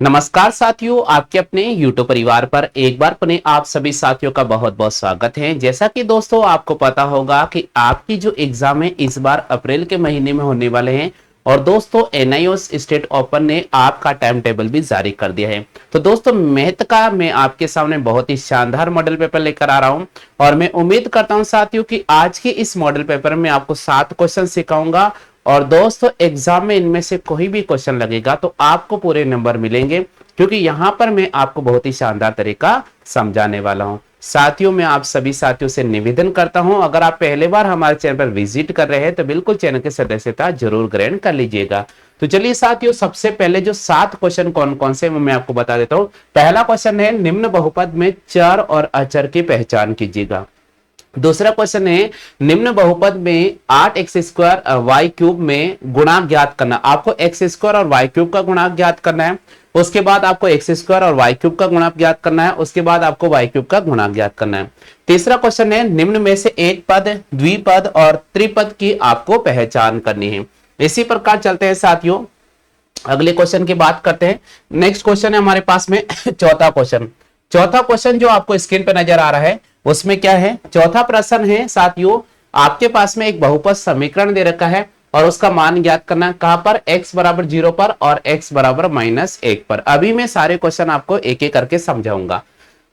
नमस्कार साथियों, आपके अपने YouTube परिवार पर एक बार पुनः आप सभी साथियों का बहुत बहुत स्वागत है। जैसा कि दोस्तों आपको पता होगा कि आपकी जो एग्जाम है इस बार अप्रैल के महीने में होने वाले हैं और दोस्तों NIOS स्टेट ओपन ने आपका टाइम टेबल भी जारी कर दिया है। तो दोस्तों मैथ का मैं आपके सामने बहुत ही शानदार मॉडल पेपर लेकर आ रहा हूं और मैं उम्मीद करता हूं साथियों कि आज के इस मॉडल पेपर में आपको 7 क्वेश्चन सिखाऊंगा और दोस्तों एग्जाम में इनमें से कोई भी क्वेश्चन लगेगा तो आपको पूरे नंबर मिलेंगे, क्योंकि यहां पर मैं आपको बहुत ही शानदार तरीका समझाने वाला हूं। साथियों मैं आप सभी साथियों से निवेदन करता हूं, अगर आप पहले बार हमारे चैनल पर विजिट कर रहे हैं तो बिल्कुल चैनल की सदस्यता जरूर ग्रहण कर लीजिएगा। तो चलिए साथियों, सबसे पहले जो 7 क्वेश्चन कौन कौन से मैं आपको बता देता हूं। पहला क्वेश्चन है निम्न बहुपद में चर और अचर की पहचान कीजिएगा। दूसरा क्वेश्चन है निम्न बहुपद में 8x² वाई क्यूब में गुणांक ज्ञात करना। आपको x² और वाई क्यूब का गुणांक ज्ञात करना है, उसके बाद आपको x² और वाई क्यूब का गुणांक ज्ञात करना है, उसके बाद आपको वाई क्यूब का गुणांक ज्ञात करना है। तीसरा क्वेश्चन है निम्न में से एक पद, द्विपद और त्रिपद की आपको पहचान करनी है। इसी प्रकार चलते हैं साथियों, अगले क्वेश्चन की बात करते हैं। नेक्स्ट क्वेश्चन है हमारे पास में चौथा क्वेश्चन जो आपको स्क्रीन पे नजर आ रहा है उसमें क्या है। चौथा प्रश्न है साथियों, आपके पास में एक बहुपद समीकरण दे रखा है और उसका मान ज्ञात करना है। कहां पर? x बराबर 0 पर और x बराबर -1 पर। अभी मैं सारे क्वेश्चन आपको एक एक करके समझाऊंगा।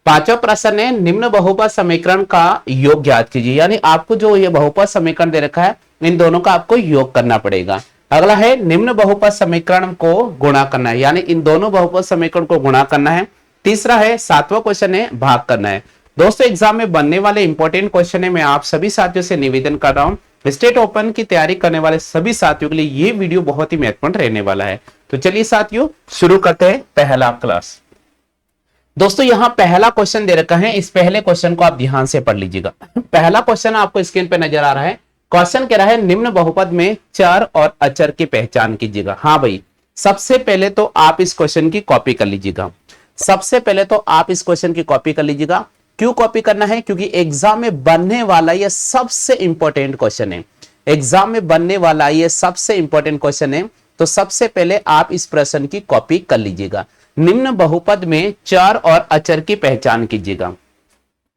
पांचवा प्रश्न है निम्न बहुपद समीकरण का योग ज्ञात कीजिए, यानी आपको जो ये बहुपद समीकरण दे रखा है इन दोनों का आपको योग करना पड़ेगा। अगला है निम्न बहुपद समीकरण को गुणा करना है, यानी इन दोनों बहुपद समीकरण को गुणा करना है। तीसरा है, सातवां क्वेश्चन है भाग करना है। दोस्तों एग्जाम में बनने वाले इंपॉर्टेंट क्वेश्चन है, मैं आप सभी साथियों से निवेदन कर रहा हूं स्टेट ओपन की तैयारी करने वाले सभी साथियों के लिए ये वीडियो बहुत ही महत्वपूर्ण रहने वाला है। तो चलिए साथियों शुरू करते हैं पहला क्लास। दोस्तों यहां पहला क्वेश्चन दे रखा है, इस पहले क्वेश्चन को आप ध्यान से पढ़ लीजिएगा। पहला क्वेश्चन आपको स्क्रीन पे नजर आ रहा है। क्वेश्चन कह रहा है निम्न बहुपद में चर और अचर की पहचान कीजिएगा। हाँ भाई, सबसे पहले तो आप इस क्वेश्चन की कॉपी कर लीजिएगा। सबसे पहले तो आप इस क्वेश्चन की कॉपी कर लीजिएगा। क्यों कॉपी करना है? क्योंकि एग्जाम में बनने वाला यह सबसे इंपॉर्टेंट क्वेश्चन है। एग्जाम में बनने वाला यह सबसे इंपॉर्टेंट क्वेश्चन है। तो सबसे पहले आप इस प्रश्न की कॉपी कर लीजिएगा। निम्न बहुपद में चर और अचर की पहचान कीजिएगा।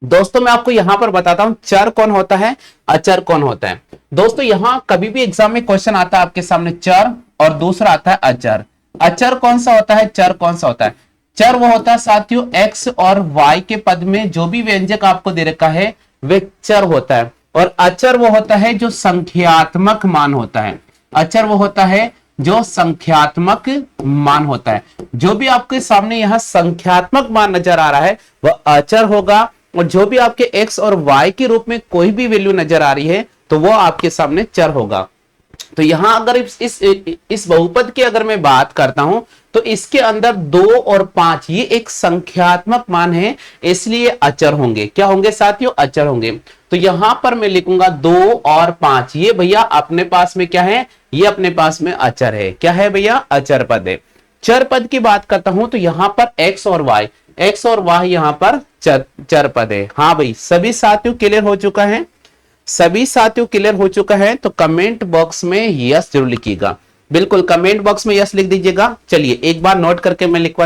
दोस्तों मैं आपको यहां पर बताता हूं चर कौन होता है, अचर कौन होता है। दोस्तों यहां कभी भी एग्जाम में क्वेश्चन आता है आपके सामने चर और दूसरा आता है अचर। अचर कौन सा होता है, चर कौन सा होता है? चर वो होता है साथियों x और y के पद में जो भी व्यंजक आपको दे रखा है वे चर होता है, और अचर वो होता है जो संख्यात्मक मान होता है। अचर वो होता है जो संख्यात्मक मान होता है। जो भी आपके सामने यहां संख्यात्मक मान नजर आ रहा है वह अचर होगा, और जो भी आपके x और y के रूप में कोई भी वैल्यू नजर आ रही है तो वो आपके सामने चर होगा। तो यहां अगर इस बहुपद की अगर मैं बात करता हूं तो इसके अंदर 2 और 5 ये एक संख्यात्मक मान है, इसलिए अचर होंगे। क्या होंगे साथियों? अचर होंगे। तो यहां पर मैं लिखूंगा 2 और 5, ये भैया अपने पास में क्या है? ये अपने पास में अचर है। क्या है भैया? अचर पद है। चर पद की बात करता हूं तो यहां पर x और y यहां पर चर पद है। हाँ भाई, सभी साथियों क्लियर हो चुका है? सभी साथियों क्लियर हो चुका है तो कमेंट बॉक्स में यस जरूर लिखिएगा। बिल्कुल कमेंट बॉक्स में यस लिख दीजिएगा। चलिए एक बार नोट करके मैं लिखवा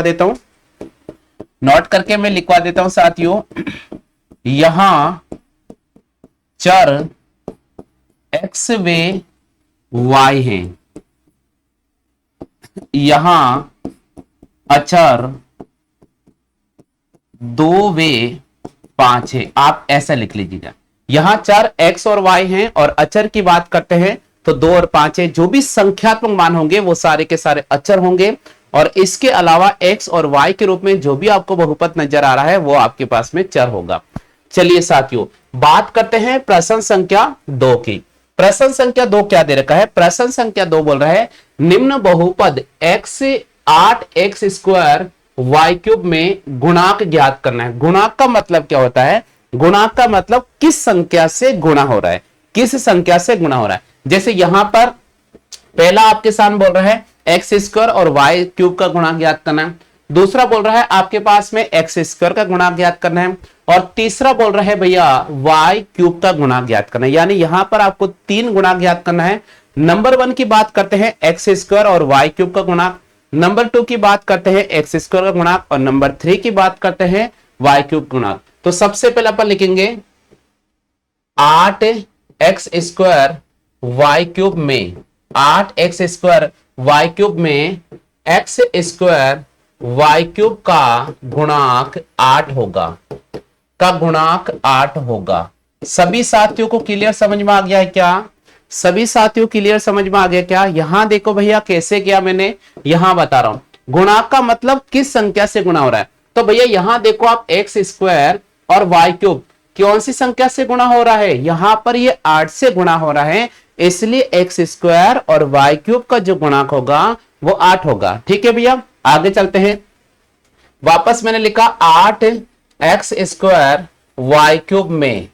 देता हूं, साथियों यहां चर x वे y हैं, यहां अचर 2 वे 5 है। आप ऐसा लिख लीजिएगा। यहां चर x और y हैं और अचर की बात करते हैं तो 2 और 5 है। जो भी संख्यात्मक मान होंगे वो सारे के सारे अचर होंगे, और इसके अलावा x और y के रूप में जो भी आपको बहुपद नजर आ रहा है वो आपके पास में चर होगा। चलिए साथियों बात करते हैं प्रश्न संख्या 2 की। प्रश्न संख्या 2 क्या दे रखा है? प्रश्न संख्या 2 बोल रहा है निम्न बहुपद 8x² y³ में गुणांक ज्ञात करना है। गुणांक का मतलब क्या होता है? गुणांक का मतलब किस संख्या से गुणा हो रहा है, किस संख्या से गुणा हो रहा है। जैसे यहां पर पहला आपके सामने बोल रहा है x² और y³ का गुणांक ज्ञात करना है। दूसरा बोल रहा है आपके पास में x² का गुणांक ज्ञात करना है, और तीसरा बोल रहा है भैया y³ का गुणांक ज्ञात करना है। यानी यहां पर आपको 3 गुणांक ज्ञात करना है। नंबर 1 की बात करते हैं x² और y³ का गुणांक। नंबर 2 की बात करते हैं एक्स स्क्वायर का गुणांक, और नंबर 3 की बात करते हैं वाई क्यूब गुणांक। तो सबसे पहले अपन लिखेंगे 8 एक्स स्क्वायर वाई क्यूब में 8 एक्स स्क्वायर वाई क्यूब में एक्स स्क्वायर वाई क्यूब का गुणांक 8 होगा, का गुणांक 8 होगा। सभी साथियों को क्लियर समझ में आ गया है क्या? सभी साथियों क्लियर समझ में आ गया क्या? यहां देखो भैया कैसे किया मैंने, यहां बता रहा हूं। गुणांक का मतलब किस संख्या से गुणा हो रहा है। तो भैया यहां देखो आप एक्स स्क्वायर और वाई क्यूब कौन सी संख्या से गुणा हो रहा है, यहां पर ये 8 से गुणा हो रहा है, इसलिए एक्स स्क्वायर और वाई क्यूब का जो गुणांक होगा वो 8 होगा। ठीक है भैया, आगे चलते हैं। वापस मैंने लिखा 8 एक्स स्क्वायर वाई क्यूब में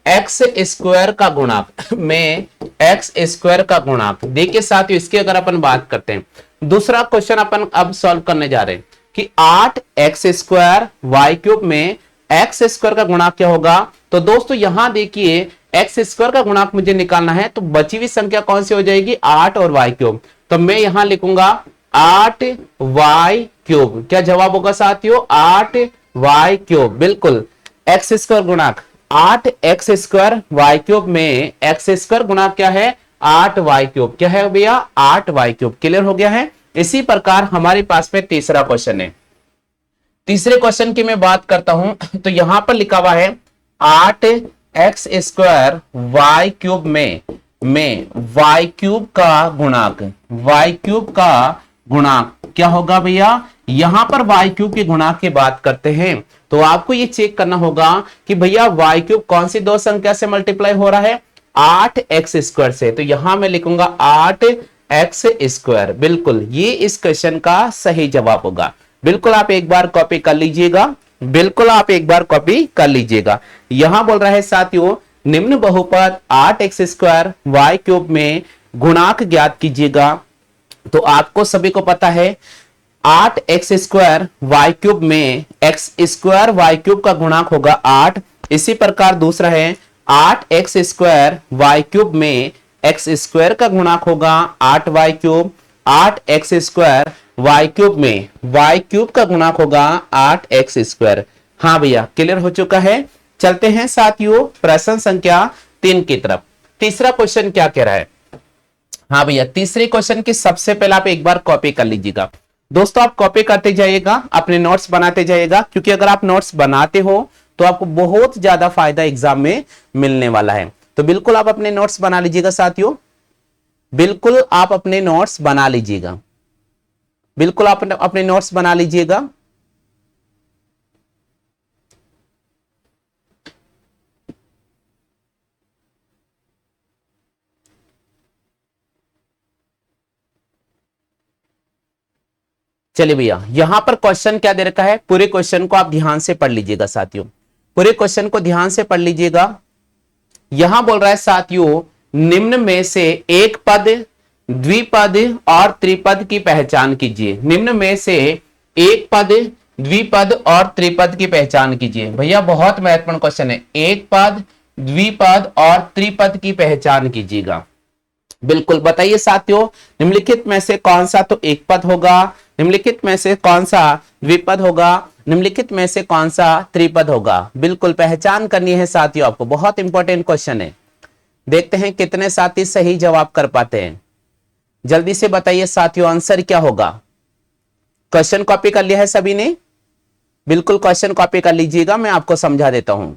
एक्स स्क्वायर का गुणांक में एक्स स्क्वायर का गुणांक। देखिए साथियों, इसकी अगर अपन बात करते हैं, दूसरा क्वेश्चन अपन अब सॉल्व करने जा रहे हैं कि 8 एक्स स्क्वायर वाई क्यूब में एक्स स्क्वायर का गुणांक क्या होगा। तो दोस्तों यहां देखिए एक्स स्क्वायर का गुणांक मुझे निकालना है, तो बची हुई संख्या कौन सी हो जाएगी, 8 और वाई क्यूब। तो मैं यहां लिखूंगा 8 वाई क्यूब। क्या जवाब होगा साथियों, 8 वाई क्यूब। बिल्कुल, एक्स स्क्वायर गुणांक 8 एक्स स्क्वायर वाई क्यूब में एक्स स्क्वायर गुणांक क्या है, 8 वाई क्यूब। क्या है भैया, 8 वाई क्यूब। क्लियर हो गया है। इसी प्रकार हमारे पास में तीसरा क्वेश्चन है। तीसरे क्वेश्चन की मैं बात करता हूं, तो यहां पर लिखा हुआ है 8 एक्स स्क्वायर वाई क्यूब में वाई क्यूब का गुणांक, वाई क्यूब का गुणांक क्या होगा भैया। यहां पर वाई क्यूब के गुणांक की बात करते हैं, तो आपको ये चेक करना होगा कि भैया वाई क्यूब कौन सी दो संख्या से मल्टीप्लाई हो रहा है, 8 एक्स स्क्वायर से। तो यहां मैं लिखूंगा 8 एक्स स्क्वायर। बिल्कुल, ये इस क्वेश्चन का सही जवाब होगा। बिल्कुल आप एक बार कॉपी कर लीजिएगा, बिल्कुल आप एक बार कॉपी कर लीजिएगा। यहां बोल रहा है साथियों, निम्न बहुपद 8 एक्स स्क्वायर वाई क्यूब में गुणांक ज्ञात कीजिएगा। तो आपको सभी को पता है 8 एक्स स्क्वायर वाई क्यूब में एक्स स्क्वायर वाई क्यूब का गुणांक होगा 8। इसी प्रकार दूसरा है 8 एक्स स्क्वायर वाई क्यूब में एक्स स्क्वायर का गुणांक होगा 8 y cube. 8 x square y cube में वाई क्यूब का गुणांक होगा 8 एक्स स्क्वायर। हाँ भैया, क्लियर हो चुका है। चलते हैं साथियों प्रश्न संख्या 3 की तरफ। तीसरा क्वेश्चन क्या कह रहा है। हाँ भैया, तीसरे क्वेश्चन की सबसे पहले आप एक बार कॉपी कर लीजिएगा। दोस्तों आप कॉपी करते जाइएगा, अपने नोट्स बनाते जाइएगा, क्योंकि अगर आप नोट्स बनाते हो तो आपको बहुत ज्यादा फायदा एग्जाम में मिलने वाला है। तो बिल्कुल आप अपने नोट्स बना लीजिएगा साथियों, बिल्कुल आप अपने नोट्स बना लीजिएगा, बिल्कुल आप अपने नोट्स बना लीजिएगा। चलिए भैया, यहां पर क्वेश्चन क्या दे रखा है, पूरे क्वेश्चन को आप ध्यान से पढ़ लीजिएगा साथियों, पूरे क्वेश्चन को ध्यान से पढ़ लीजिएगा। यहां बोल रहा है साथियों, निम्न में से एक पद, द्विपद और त्रिपद की पहचान कीजिए। निम्न में से एक पद, द्विपद और त्रिपद की पहचान कीजिए। भैया बहुत महत्वपूर्ण क्वेश्चन है, एक पद, द्विपद और त्रिपद की पहचान कीजिएगा। बिल्कुल बताइए साथियों, निम्नलिखित में से कौन सा तो एक पद होगा, निम्नलिखित में से कौन सा द्विपद होगा, निम्नलिखित में से कौन सा त्रिपद होगा। बिल्कुल पहचान करनी है साथियों आपको, बहुत इंपॉर्टेंट क्वेश्चन है। देखते हैं कितने साथी सही जवाब कर पाते हैं। जल्दी से बताइए साथियों, आंसर क्या होगा। क्वेश्चन कॉपी कर लिया है सभी ने, बिल्कुल क्वेश्चन कॉपी कर लीजिएगा, मैं आपको समझा देता हूं।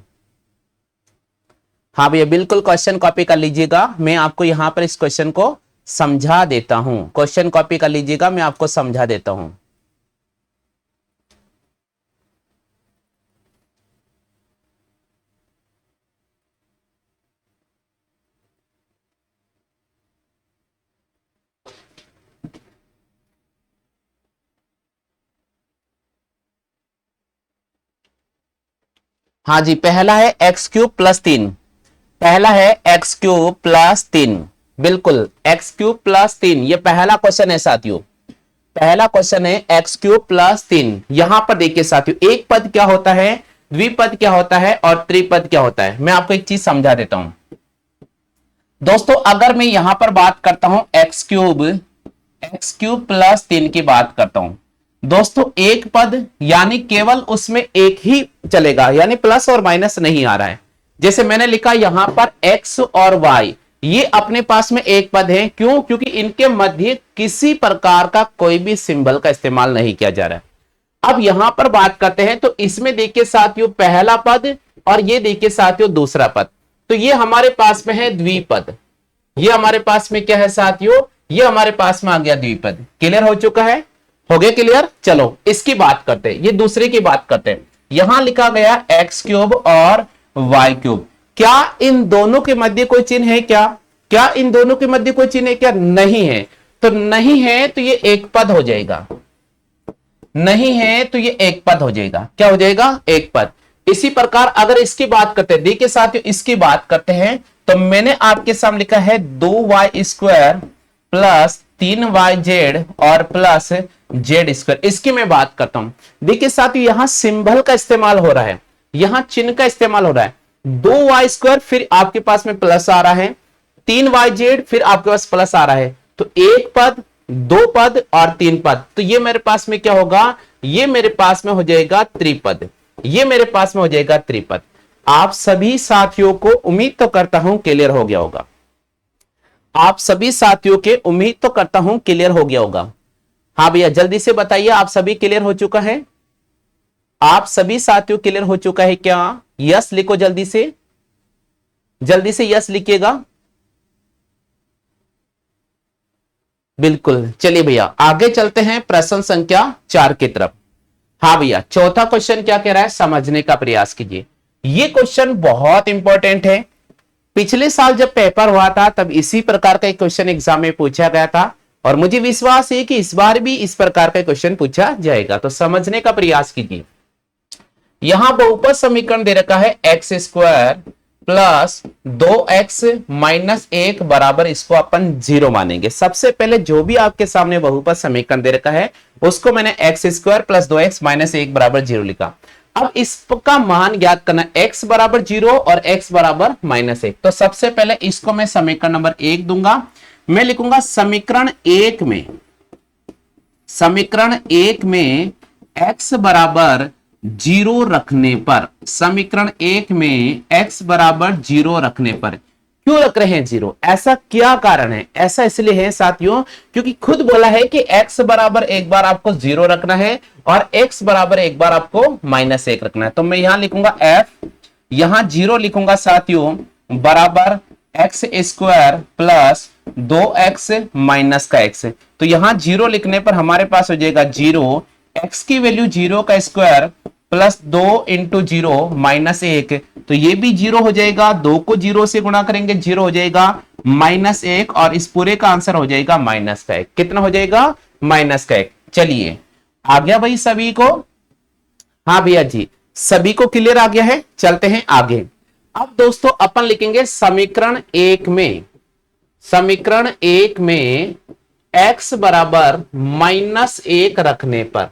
हाँ भैया, बिल्कुल क्वेश्चन कॉपी कर लीजिएगा, मैं आपको यहां पर इस क्वेश्चन को समझा देता हूं। क्वेश्चन कॉपी कर लीजिएगा, मैं आपको समझा देता हूं। हाँ जी, पहला है एक्स क्यूब प्लस 3, पहला है एक्स क्यूब प्लस 3। बिल्कुल एक्स क्यूब प्लस 3, ये पहला क्वेश्चन है साथियों, पहला क्वेश्चन है एक्स क्यूब प्लस 3। यहां पर देखिए साथियों, एक पद क्या होता है, द्विपद क्या होता है और त्रिपद क्या होता है। मैं आपको एक चीज समझा देता हूं दोस्तों। अगर मैं यहां पर बात करता हूं x cube x cube plus 3 की बात करता हूं दोस्तों, एक पद यानी केवल उसमें एक ही चलेगा, यानी प्लस और माइनस नहीं आ रहा है। जैसे मैंने लिखा यहां पर x और y, ये अपने पास में एक पद है। क्यों? क्योंकि इनके मध्य किसी प्रकार का कोई भी सिंबल का इस्तेमाल नहीं किया जा रहा है। अब यहां पर बात करते हैं तो इसमें देखिए साथियों पहला पद और ये देखिए साथियों दूसरा पद, तो ये हमारे पास में है द्विपद। ये हमारे पास में क्या है साथियों? ये हमारे पास में आ गया द्विपद। क्लियर हो चुका है? हो गया क्लियर? चलो इसकी बात करते हैं, ये दूसरे की बात करते हैं। यहां लिखा गया एक्स क्यूब और वाई क्यूब, क्या इन दोनों के मध्य कोई चिन्ह है? क्या इन दोनों के मध्य कोई चिन्ह है? क्या नहीं है? तो नहीं है तो ये एक पद हो जाएगा। नहीं है तो ये एक पद हो जाएगा। क्या हो जाएगा? एक पद। इसी प्रकार अगर इसकी बात करते हैं, देखिए साथियों इसकी बात करते हैं तो मैंने आपके सामने लिखा है 2y² प्लस 3yz और प्लस z²। इसकी मैं बात करता हूं। देखिए साथियों यहां सिंबल का इस्तेमाल हो रहा है, यहां चिन्ह का इस्तेमाल हो रहा है। 2y² फिर आपके पास में प्लस आ रहा है, 3yz फिर आपके पास प्लस आ रहा है। तो एक पद, दो पद और तीन पद, तो ये मेरे पास में क्या होगा? ये मेरे पास में हो जाएगा त्रिपद। ये मेरे पास में हो जाएगा त्रिपद। आप सभी साथियों को उम्मीद तो करता हूं क्लियर हो गया होगा। आप सभी साथियों के उम्मीद तो करता हूं क्लियर हो गया होगा। हाँ भैया जल्दी से बताइए, आप सभी क्लियर हो चुका है? आप सभी साथियों क्लियर हो चुका है क्या? यस लिखो जल्दी से यस लिखिएगा। बिल्कुल, चलिए भैया आगे चलते हैं प्रश्न संख्या 4 की तरफ। हाँ भैया चौथा क्वेश्चन क्या कह रहा है, समझने का प्रयास कीजिए। ये क्वेश्चन बहुत इंपॉर्टेंट है। पिछले साल जब पेपर हुआ था तब इसी प्रकार का एक क्वेश्चन एग्जाम में पूछा गया था और मुझे विश्वास है कि इस बार भी इस प्रकार का क्वेश्चन पूछा जाएगा, तो समझने का प्रयास कीजिए। यहां बहुपद समीकरण दे रखा है x² प्लस 2x माइनस 1 बराबर, इसको अपन 0 मानेंगे। सबसे पहले जो भी आपके सामने बहुपद समीकरण दे रखा है उसको मैंने x² प्लस 2x माइनस 1 बराबर 0 लिखा। अब इसका मान ज्ञात करना, x बराबर 0 और x बराबर -1। तो सबसे पहले इसको मैं समीकरण नंबर 1 दूंगा। मैं लिखूंगा समीकरण 1 में x बराबर 0 रखने पर, समीकरण 1 में x बराबर 0 रखने पर, क्यों रख रहे हैं 0? ऐसा क्या कारण है? ऐसा इसलिए है साथियों क्योंकि खुद बोला है कि x बराबर एक बार आपको 0 रखना है और x बराबर एक बार आपको -1 रखना है। तो मैं यहां लिखूंगा f, यहां 0 लिखूंगा साथियों बराबर x² प्लस 2x माइनस का x। तो यहां 0 लिखने पर हमारे पास हो जाएगा 0, x की वैल्यू 0 का स्क्वायर प्लस 2 इंटू 0 -1, तो ये भी 0 हो जाएगा। 2 को 0 से गुणा करेंगे 0 हो जाएगा -1 और इस पूरे का आंसर हो जाएगा -1। कितना हो जाएगा? -1। चलिए आ गया भाई सभी को? हाँ भैया जी सभी को क्लियर आ गया है? चलते हैं आगे। अब दोस्तों अपन लिखेंगे समीकरण 1 में x बराबर -1 रखने पर,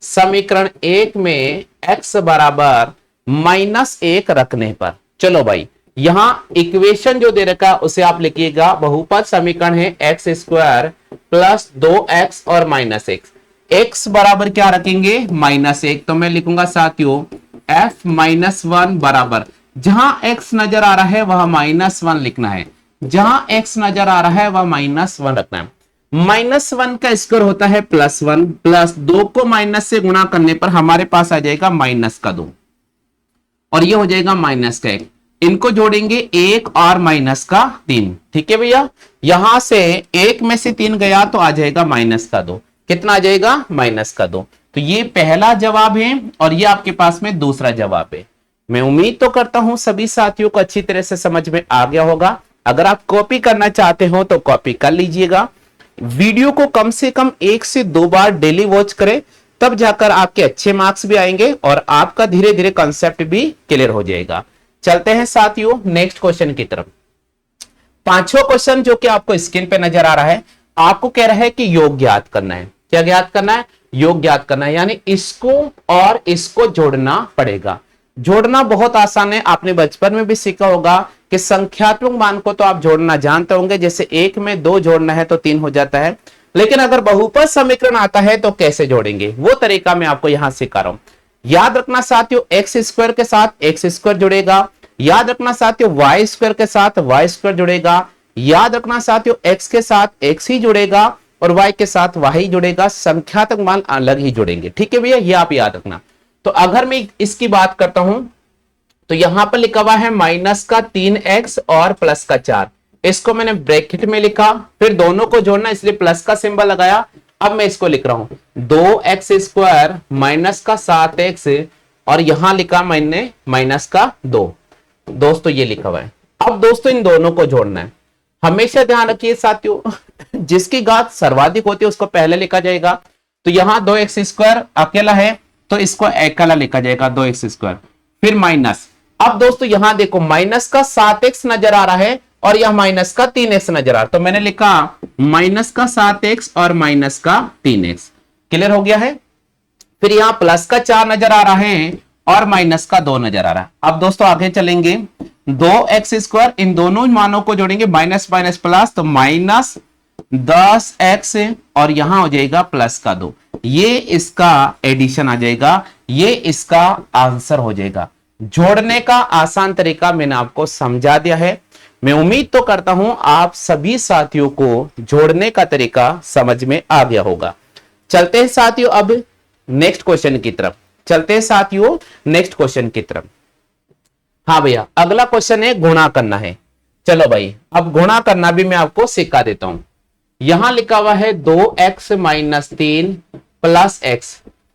समीकरण 1 में x बराबर -1 रखने पर, चलो भाई यहां इक्वेशन जो दे रखा उसे आप लिखिएगा। बहुपद समीकरण है x² प्लस 2x और -1। x बराबर क्या रखेंगे? -1। तो मैं लिखूंगा साथियों f-1 बराबर, जहां x नजर आ रहा है वह -1 लिखना है, जहां x नजर आ रहा है वह -1 रखना है। -1 का स्क्वायर होता है +1, प्लस 2 को माइनस से गुणा करने पर हमारे पास आ जाएगा -2 और ये हो जाएगा -1। इनको जोड़ेंगे 1 और -3। ठीक है भैया, यहां से 1 में से 3 गया तो आ जाएगा -2। कितना आ जाएगा? -2। तो ये पहला जवाब है और ये आपके पास में दूसरा जवाब है। मैं उम्मीद तो करता हूं सभी साथियों को अच्छी तरह से समझ में आ गया होगा। अगर आप कॉपी करना चाहते हो तो कॉपी कर लीजिएगा। वीडियो को कम से कम 1 से 2 बार डेली वॉच करें, तब जाकर आपके अच्छे मार्क्स भी आएंगे और आपका धीरे धीरे कंसेप्ट भी क्लियर हो जाएगा। चलते हैं साथियों नेक्स्ट क्वेश्चन की तरफ। पांचवा क्वेश्चन जो कि आपको स्क्रीन पे नजर आ रहा है, आपको कह रहा है कि योग ज्ञात करना है। क्या ज्ञात करना है? योग ज्ञात करना है, यानी इसको और इसको जोड़ना पड़ेगा। जोड़ना बहुत आसान है, आपने बचपन में भी सीखा होगा कि संख्यात्मक मान को तो आप जोड़ना जानते होंगे। जैसे 1 में 2 जोड़ना है तो 3 हो जाता है, लेकिन अगर बहुपद समीकरण आता है तो कैसे जोड़ेंगे, वो तरीका मैं आपको यहां सिखा रहा हूं। याद रखना साथियों, एक्स स्क्वायर के साथ एक्स स्क्वायर जुड़ेगा। याद रखना साथियों, वाई स्क्वायर के साथ वाई स्क्वायर जुड़ेगा। याद रखना साथियों, एक्स के साथ एक्स ही जुड़ेगा और वाई के साथ वाई जुड़ेगा, संख्यात्मक मान अलग ही जुड़ेंगे। ठीक है भैया, ये आप याद रखना। तो अगर मैं इसकी बात करता हूं तो यहां पर लिखा हुआ है माइनस का 3x और प्लस का 4, इसको मैंने ब्रैकेट में लिखा, फिर दोनों को जोड़ना इसलिए प्लस का सिंबल लगाया। अब मैं इसको लिख रहा हूं 2x स्क्वायर माइनस का 7x और यहां लिखा मैंने माइनस का 2। दोस्तों ये लिखा हुआ है। अब दोस्तों इन दोनों को जोड़ना है। हमेशा ध्यान रखिए साथियों, जिसकी घात सर्वाधिक होती है उसको पहले लिखा जाएगा। तो यहां 2x स्क्वायर अकेला है तो इसको अकेला लिखा जाएगा 2x स्क्वायर, फिर माइनस। अब दोस्तों यहां देखो माइनस का 7x नजर आ रहा है और यह माइनस का 3x नजर आ रहा है, तो मैंने लिखा माइनस का 7x और माइनस का 3x। क्लियर हो गया है। फिर यहां प्लस का 4 नजर आ रहा है और माइनस का 2 नजर आ रहा है। अब दोस्तों आगे चलेंगे, 2x स्क्वायर, इन दोनों मानों को जोड़ेंगे, माइनस माइनस प्लस, तो माइनस 10x और यहां हो जाएगा प्लस का 2। ये इसका एडिशन आ जाएगा, ये इसका आंसर हो जाएगा। जोड़ने का आसान तरीका मैंने आपको समझा दिया है। मैं उम्मीद तो करता हूं आप सभी साथियों को जोड़ने का तरीका समझ में आ गया होगा। चलते हैं साथियों अब नेक्स्ट क्वेश्चन की तरफ। चलते हैं साथियों नेक्स्ट क्वेश्चन की तरफ। हाँ भैया, अगला क्वेश्चन है गुणा करना है। चलो भाई, अब गुणा करना भी मैं आपको सिखा देता हूं। यहां लिखा हुआ है 2x माइनस 3 प्लस x,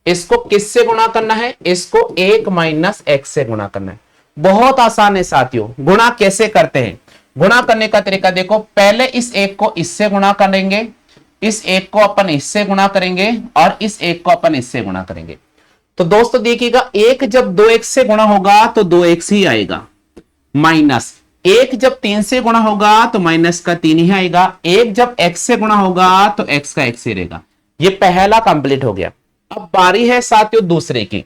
इसको किससे गुणा करना है, इसको 1 माइनस x से गुणा करना है। बहुत आसान है साथियों। गुणा कैसे करते हैं, गुणा करने का तरीका देखो, पहले इस एक को इससे गुणा करेंगे, इस एक को अपन इससे गुणा करेंगे और इस एक को अपन इससे गुणा करेंगे। तो दोस्तों देखिएगा, एक जब 2x से गुणा होगा तो 2x ही आएगा, माइनस एक जब 3 से गुणा होगा तो माइनस का 3 ही आएगा, एक जब x से गुणा होगा तो x का x ही रहेगा। ये पहला कंप्लीट हो गया। अब बारी है साथियों दूसरे की,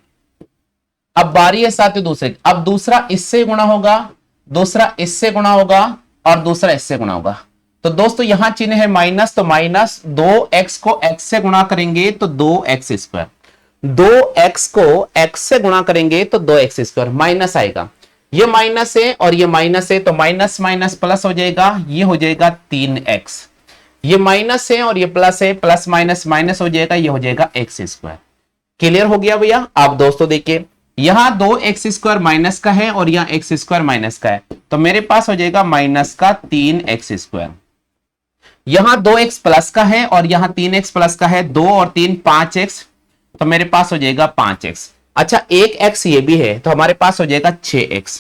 अब बारी है साथियों दूसरे की। अब दूसरा इससे गुणा होगा, दूसरा इससे गुणा होगा और दूसरा इससे गुणा होगा। तो दोस्तों यहां चिन्ह है माइनस, तो माइनस 2x को x से गुणा करेंगे तो 2x स्क्वायर, 2x को x से गुणा करेंगे तो 2x स्क्वायर, माइनस आएगा। ये माइनस है और ये माइनस है तो माइनस माइनस प्लस हो जाएगा, ये हो जाएगा 3x। ये माइनस है और ये प्लस है, प्लस माइनस माइनस हो जाएगा, ये हो जाएगा x स्क्वायर। क्लियर हो गया भैया। अब दोस्तों देखिए, यहां 2x स्क्वायर माइनस का है और यहां x स्क्वायर माइनस का है, तो मेरे पास हो जाएगा माइनस का 3x स्क्वायर। यहां 2x प्लस का है और यहां 3x प्लस का है, 2 और 3 5x, तो मेरे पास हो जाएगा 5x। अच्छा, एक x ये भी है तो हमारे पास हो जाएगा 6x।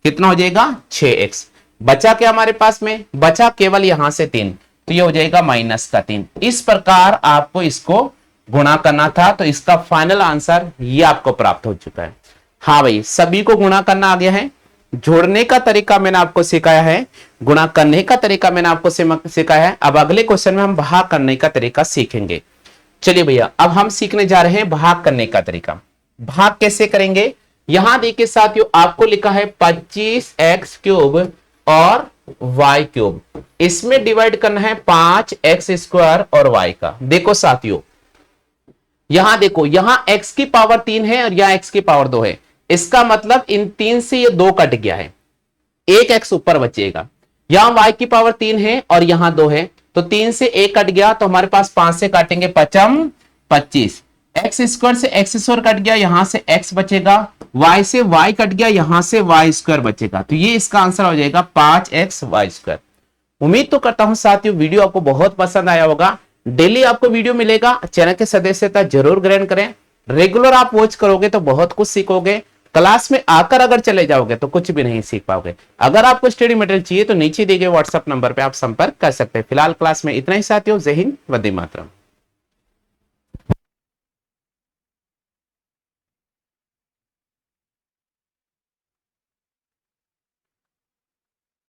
कितना हो जाएगा, 6x। बचा क्या हमारे पास में, बचा केवल यहां से 3, तो ये हो जाएगा माइनस का 3। इस प्रकार आपको इसको गुणा करना था, तो इसका फाइनल आंसर ये आपको प्राप्त हो चुका है। हाँ भाई, सभी को गुणा करना आ गया है। जोड़ने का तरीका मैंने आपको सिखाया है, गुणा करने का तरीका मैंने आपको सिखाया है। अब अगले क्वेश्चन में हम भाग करने का तरीका सीखेंगे। चलिए भैया, अब हम सीखने जा रहे हैं भाग करने का तरीका। भाग कैसे करेंगे, यहां देखिए साथियों, आपको लिखा है 25x क्यूब और y क्यूब, इसमें डिवाइड करना है 5x स्क्वायर और y का। देखो साथियों, यहां देखो, यहां x की पावर 3 है और यहां x की पावर 2 है, इसका मतलब इन 3 से ये 2 कट गया है, एक x ऊपर बचेगा। यहां y की पावर 3 है और यहां 2 है, तो 3 से 1 कट गया, तो हमारे पास 5 से काटेंगे 5 25, x स्क्वायर से x स्क्वायर कट गया, यहां से x बचेगा, y से y कट गया, यहां से y स्क्वायर बचेगा, तो ये इसका आंसर हो जाएगा 5x y स्क्वायर। उम्मीद तो करता हूं साथियों वीडियो आपको बहुत पसंद आया होगा। डेली आपको वीडियो मिलेगा, चैनल के सदस्यता जरूर ग्रहण करें। रेगुलर आप वॉच करोगे तो बहुत कुछ सीखोगे, क्लास में आकर अगर चले जाओगे तो कुछ भी नहीं सीख पाओगे। अगर आपको स्टडी मटेरियल चाहिए तो नीचे दिए गए व्हाट्सएप नंबर पे आप संपर्क कर सकते हैं। फिलहाल क्लास में इतना ही साथियों, जय हिंद, वंदे मातरम।